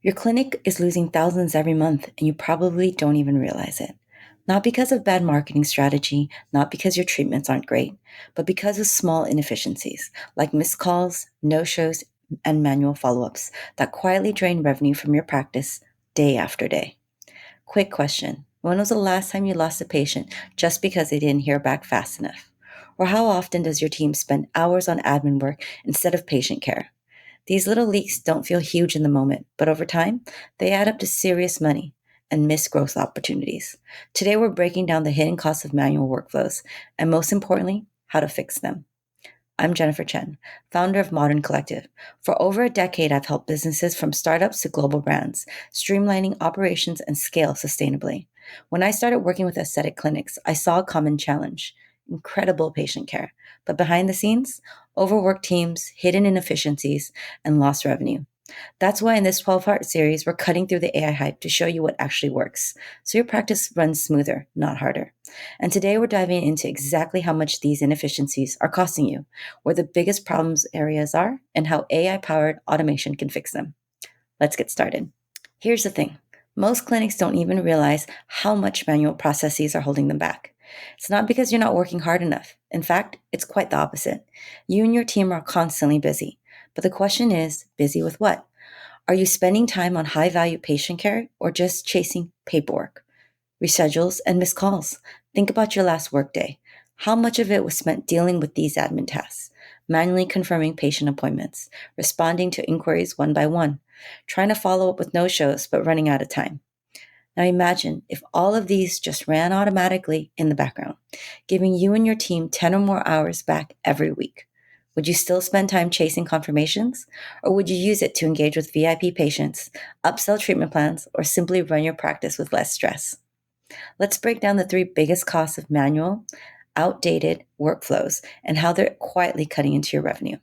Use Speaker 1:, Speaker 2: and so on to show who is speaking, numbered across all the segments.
Speaker 1: Your clinic is losing thousands every month, and you probably don't even realize it. Not because of bad marketing strategy, not because your treatments aren't great, but because of small inefficiencies like missed calls, no shows, and manual follow ups that quietly drain revenue from your practice day after day. Quick question: when was the last time you lost a patient just because they didn't hear back fast enough? Or how often does your team spend hours on admin work instead of patient care? These little leaks don't feel huge in the moment, but over time, they add up to serious money and missed growth opportunities. Today, we're breaking down the hidden costs of manual workflows and, most importantly, how to fix them. I'm Jennifer Chen, founder of Modern Collective. For over a decade, I've helped businesses from startups to global brands, streamlining operations and scale sustainably. When I started working with aesthetic clinics, I saw a common challenge: incredible patient care. But behind the scenes, overworked teams, hidden inefficiencies, and lost revenue. That's why in this 12-part series, we're cutting through the AI hype to show you what actually works, so your practice runs smoother, not harder. And today we're diving into exactly how much these inefficiencies are costing you, where the biggest problems areas are, and how AI-powered automation can fix them. Let's get started. Here's the thing. Most clinics don't even realize how much manual processes are holding them back. It's not because you're not working hard enough. In fact, it's quite the opposite. You and your team are constantly busy. But the question is, busy with what? Are you spending time on high value patient care or just chasing paperwork, reschedules, and missed calls? Think about your last workday. How much of it was spent dealing with these admin tasks, manually confirming patient appointments, responding to inquiries one by one, trying to follow up with no shows but running out of time? Now imagine if all of these just ran automatically in the background, giving you and your team 10 or more hours back every week. Would you still spend time chasing confirmations? Or would you use it to engage with VIP patients, upsell treatment plans, or simply run your practice with less stress? Let's break down the three biggest costs of manual, outdated workflows and how they're quietly cutting into your revenue.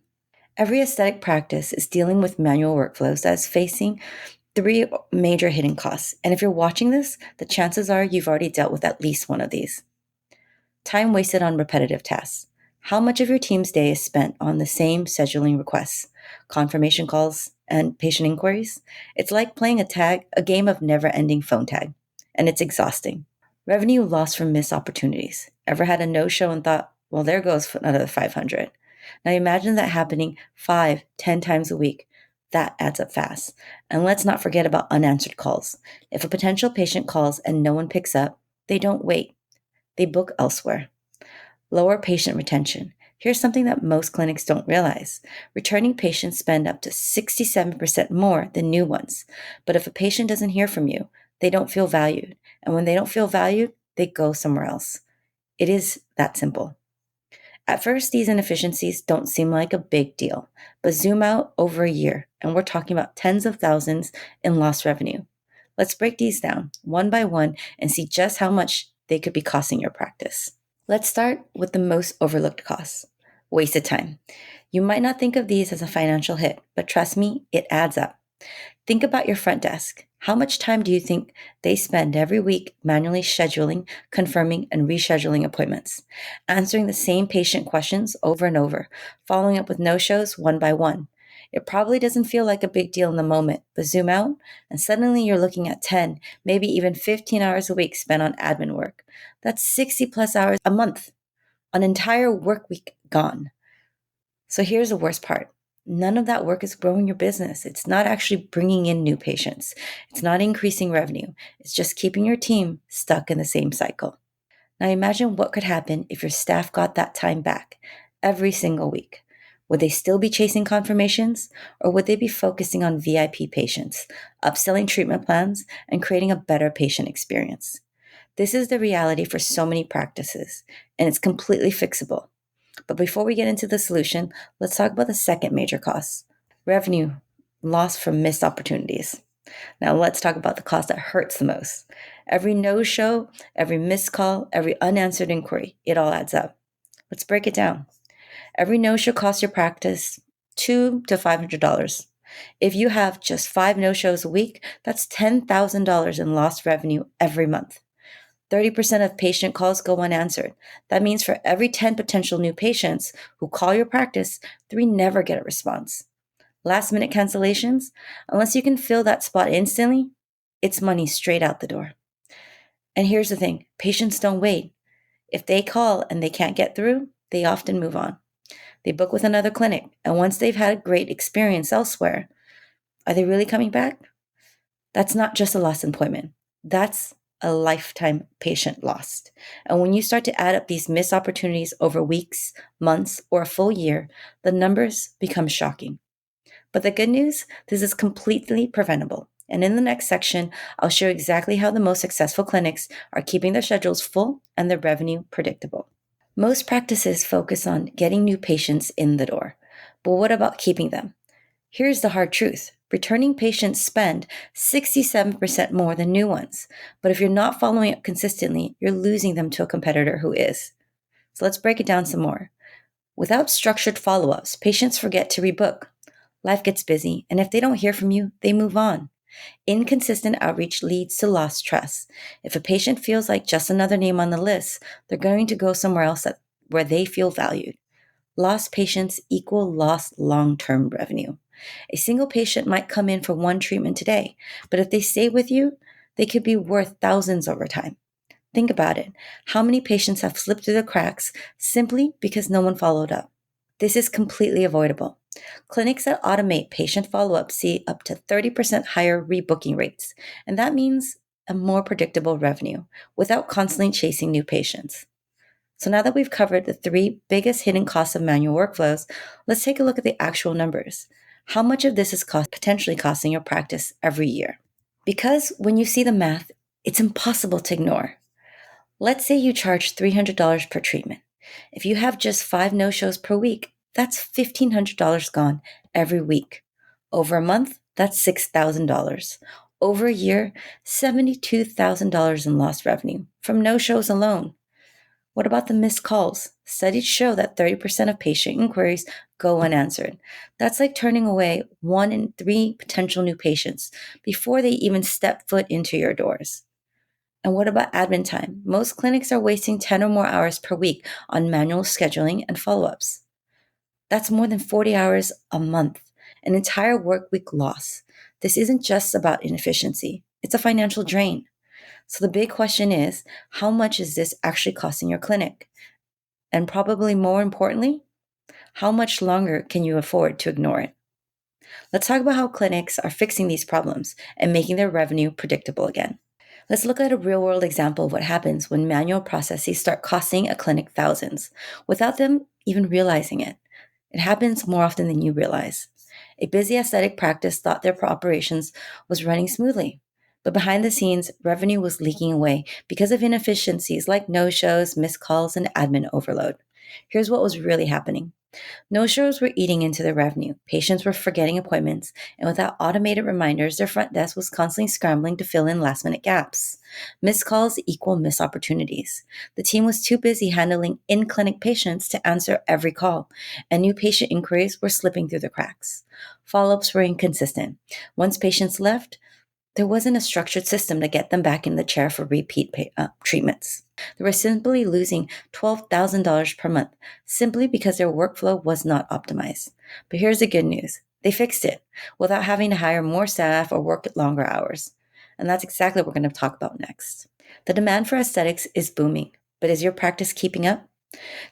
Speaker 1: Every aesthetic practice is dealing with manual workflows that is facing three major hidden costs. And if you're watching this, the chances are you've already dealt with at least one of these. Time wasted on repetitive tasks. How much of your team's day is spent on the same scheduling requests, confirmation calls, and patient inquiries? It's like playing a game of never-ending phone tag, and it's exhausting. Revenue lost from missed opportunities. Ever had a no-show and thought, well, there goes another 500. Now imagine that happening 5, 10 times a week. That adds up fast. And let's not forget about unanswered calls. If a potential patient calls and no one picks up, they don't wait. They book elsewhere. Lower patient retention. Here's something that most clinics don't realize. Returning patients spend up to 67% more than new ones. But if a patient doesn't hear from you, they don't feel valued. And when they don't feel valued, they go somewhere else. It is that simple. At first, these inefficiencies don't seem like a big deal, but zoom out over a year, and we're talking about tens of thousands in lost revenue. Let's break these down one by one and see just how much they could be costing your practice. Let's start with the most overlooked costs: wasted time. You might not think of these as a financial hit, but trust me, it adds up. Think about your front desk. How much time do you think they spend every week manually scheduling, confirming, and rescheduling appointments, answering the same patient questions over and over, following up with no-shows one by one? It probably doesn't feel like a big deal in the moment, but zoom out, and suddenly you're looking at 10, maybe even 15 hours a week spent on admin work. That's 60 plus hours a month, an entire work week gone. So here's the worst part. None of that work is growing your business. It's not actually bringing in new patients. It's not increasing revenue. It's just keeping your team stuck in the same cycle. Now imagine what could happen if your staff got that time back every single week. Would they still be chasing confirmations, or would they be focusing on VIP patients, upselling treatment plans, and creating a better patient experience? This is the reality for so many practices, and it's completely fixable. But before we get into the solution, let's talk about the second major cost: revenue lost from missed opportunities. Now let's talk about the cost that hurts the most. Every no-show, every missed call, every unanswered inquiry, it all adds up. Let's break it down. Every no-show costs your practice $200 to $500. If you have just 5 no-shows a week, that's $10,000 in lost revenue every month. 30% of patient calls go unanswered. That means for every 10 potential new patients who call your practice, 3 never get a response. Last minute cancellations, unless you can fill that spot instantly, it's money straight out the door. And here's the thing, patients don't wait. If they call and they can't get through, they often move on. They book with another clinic, and once they've had a great experience elsewhere, are they really coming back? That's not just a lost appointment. That's a lifetime patient lost. And when you start to add up these missed opportunities over weeks, months, or a full year, the numbers become shocking. But the good news, this is completely preventable. And in the next section, I'll show exactly how the most successful clinics are keeping their schedules full and their revenue predictable. Most practices focus on getting new patients in the door. But what about keeping them? Here's the hard truth. Returning patients spend 67% more than new ones. But if you're not following up consistently, you're losing them to a competitor who is. So let's break it down some more. Without structured follow-ups, patients forget to rebook. Life gets busy, and if they don't hear from you, they move on. Inconsistent outreach leads to lost trust. If a patient feels like just another name on the list, they're going to go somewhere else where they feel valued. Lost patients equal lost long-term revenue. A single patient might come in for one treatment today, but if they stay with you, they could be worth thousands over time. Think about it. How many patients have slipped through the cracks simply because no one followed up? This is completely avoidable. Clinics that automate patient follow-up see up to 30% higher rebooking rates, and that means a more predictable revenue without constantly chasing new patients. So now that we've covered the three biggest hidden costs of manual workflows, let's take a look at the actual numbers. How much of this is potentially costing your practice every year? Because when you see the math, it's impossible to ignore. Let's say you charge $300 per treatment. If you have just 5 no-shows per week, that's $1,500 gone every week. Over a month, that's $6,000. Over a year, $72,000 in lost revenue from no-shows alone. What about the missed calls? Studies show that 30% of patient inquiries go unanswered. That's like turning away 1 in 3 potential new patients before they even step foot into your doors. And what about admin time? Most clinics are wasting 10 or more hours per week on manual scheduling and follow-ups. That's more than 40 hours a month, an entire work week loss. This isn't just about inefficiency. It's a financial drain. So the big question is, how much is this actually costing your clinic? And probably more importantly, how much longer can you afford to ignore it? Let's talk about how clinics are fixing these problems and making their revenue predictable again. Let's look at a real-world example of what happens when manual processes start costing a clinic thousands without them even realizing it. It happens more often than you realize. A busy aesthetic practice thought their operations was running smoothly, but behind the scenes, revenue was leaking away because of inefficiencies like no-shows, missed calls, and admin overload. Here's what was really happening. No-shows were eating into their revenue. Patients were forgetting appointments, and without automated reminders, their front desk was constantly scrambling to fill in last-minute gaps. Missed calls equal missed opportunities. The team was too busy handling in-clinic patients to answer every call, and new patient inquiries were slipping through the cracks. Follow-ups were inconsistent. Once patients left, there wasn't a structured system to get them back in the chair for repeat treatments. They were simply losing $12,000 per month simply because their workflow was not optimized. But here's the good news. They fixed it without having to hire more staff or work longer hours. And that's exactly what we're going to talk about next. The demand for aesthetics is booming, but is your practice keeping up?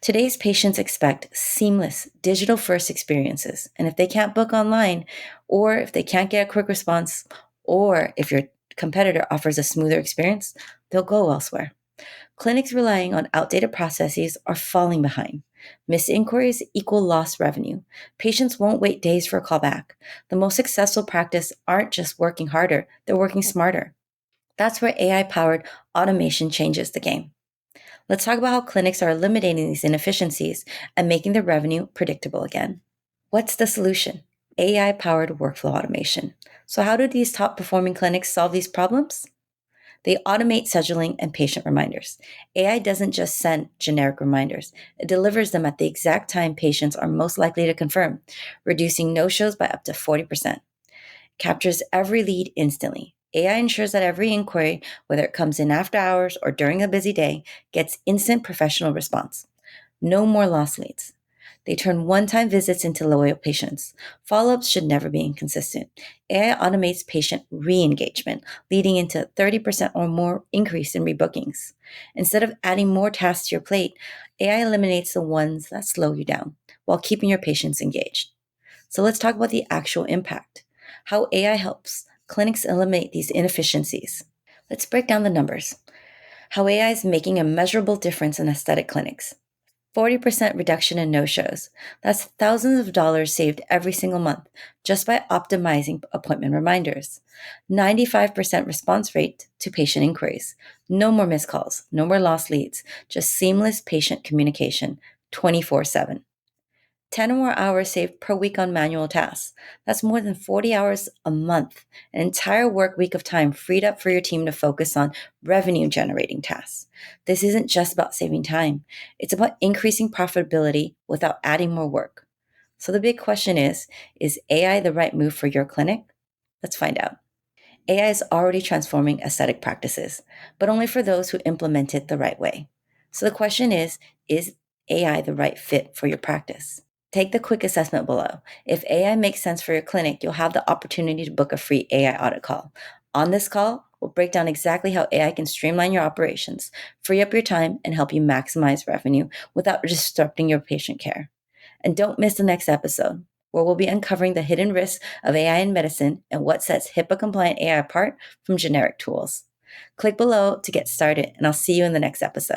Speaker 1: Today's patients expect seamless, digital-first experiences. And if they can't book online, or if they can't get a quick response, or if your competitor offers a smoother experience, they'll go elsewhere. Clinics relying on outdated processes are falling behind. Missed inquiries equal lost revenue. Patients won't wait days for a call back. The most successful practice aren't just working harder, they're working smarter. That's where AI-powered automation changes the game. Let's talk about how clinics are eliminating these inefficiencies and making their revenue predictable again. What's the solution? AI-powered workflow automation. So how do these top-performing clinics solve these problems? They automate scheduling and patient reminders. AI doesn't just send generic reminders. It delivers them at the exact time patients are most likely to confirm, reducing no-shows by up to 40%. Captures every lead instantly. AI ensures that every inquiry, whether it comes in after hours or during a busy day, gets instant professional response. No more lost leads. They turn one-time visits into loyal patients. Follow-ups should never be inconsistent. AI automates patient re-engagement, leading into a 30% or more increase in rebookings. Instead of adding more tasks to your plate, AI eliminates the ones that slow you down while keeping your patients engaged. So let's talk about the actual impact. How AI helps clinics eliminate these inefficiencies. Let's break down the numbers. How AI is making a measurable difference in aesthetic clinics. 40% reduction in no-shows. That's thousands of dollars saved every single month just by optimizing appointment reminders. 95% response rate to patient inquiries. No more missed calls, no more lost leads, just seamless patient communication 24/7. 10 or more hours saved per week on manual tasks. That's more than 40 hours a month, an entire work week of time freed up for your team to focus on revenue generating tasks. This isn't just about saving time, it's about increasing profitability without adding more work. So the big question is AI the right move for your clinic? Let's find out. AI is already transforming aesthetic practices, but only for those who implement it the right way. So the question is AI the right fit for your practice? Take the quick assessment below. If AI makes sense for your clinic, you'll have the opportunity to book a free AI audit call. On this call, we'll break down exactly how AI can streamline your operations, free up your time, and help you maximize revenue without disrupting your patient care. And don't miss the next episode, where we'll be uncovering the hidden risks of AI in medicine and what sets HIPAA-compliant AI apart from generic tools. Click below to get started, and I'll see you in the next episode.